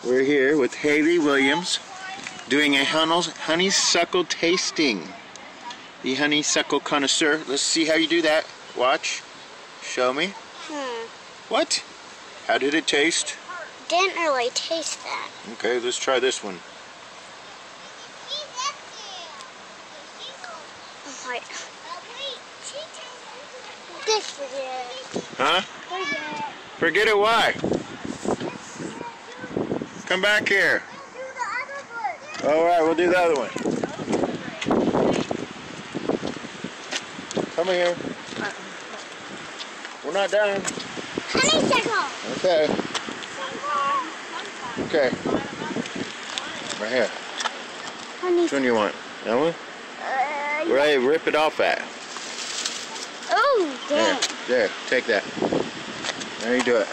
We're here with Haley Williams doing a honeysuckle tasting. The honeysuckle connoisseur. Let's see how you do that. Watch. Show me. What? How did it taste? Didn't really taste that. Okay, let's try this one. Alright. This is it. Huh? Forget it, why? Come back here. Alright, we'll do the other one. Come here. We're not done. Honeysuckle. Okay. Okay. Right here. Which one do you want? That one? Right, rip it off that. Oh, dang. There, take that. There you do it.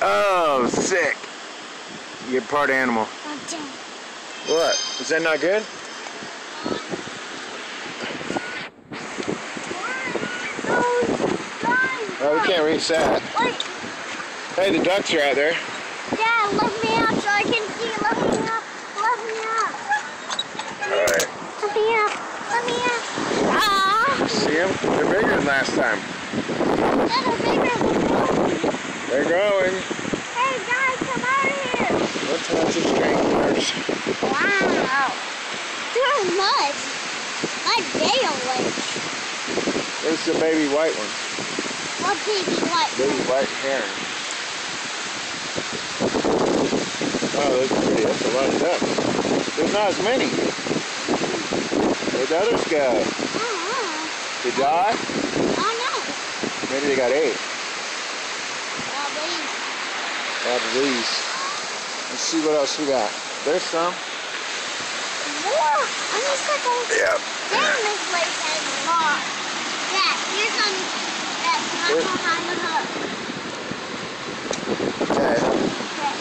Oh, sick. You're part animal. Oh, dang. What? Is that not good? Oh, we can't reach that. Wait. Hey, the ducks are out there. Dad, let me out so I can see. Let me out. Let me out. Alright. Let me out. Let me out. Ah. See them? They're bigger than last time. They're bigger than me. They're growing. Hey, guys, come out here. Let's watch the stranglers. Wow. They're mud. My day awake. There's the baby white one. What baby white? Baby white heron. Oh, that's pretty. That's a lot of ducks. There's not as many. Where'd the others go? They die? Oh, no. Maybe they got ate. Oh, A lot of these. Let's see what else we got. There's some. more honeysuckles. Yep. Damn, this place has more. Dad, here's some that's not behind the hook. Okay. Okay.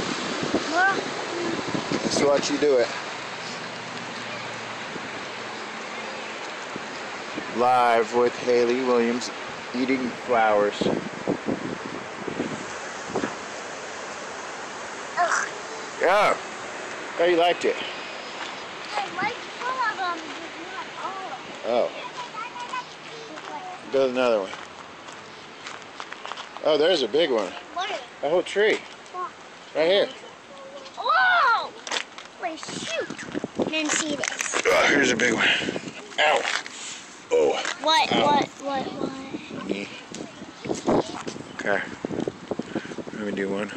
More. Let's watch you do it. Live with Haley Williams eating flowers. Ugh. Yeah. Oh, you liked it. I like some of them, but not all of them. Oh. Build another one. Oh, there's a big one. Where? A whole tree. Right here. Whoa! Wait, shoot. Didn't see this. Oh, here's a big one. Ow. Oh. What? Ow. What? Knee. Okay. Let me do one.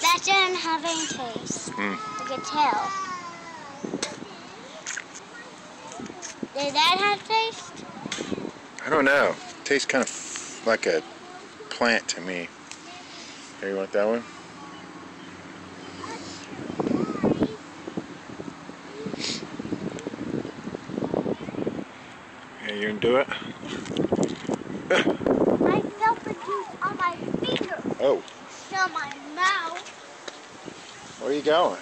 That didn't have any taste. I could tell. Did that have taste? I don't know. Tastes kind of like a plant to me. Here, you want that one? Yeah, you gonna do it? I felt the juice on my finger. Oh. On my mouth. Where are you going?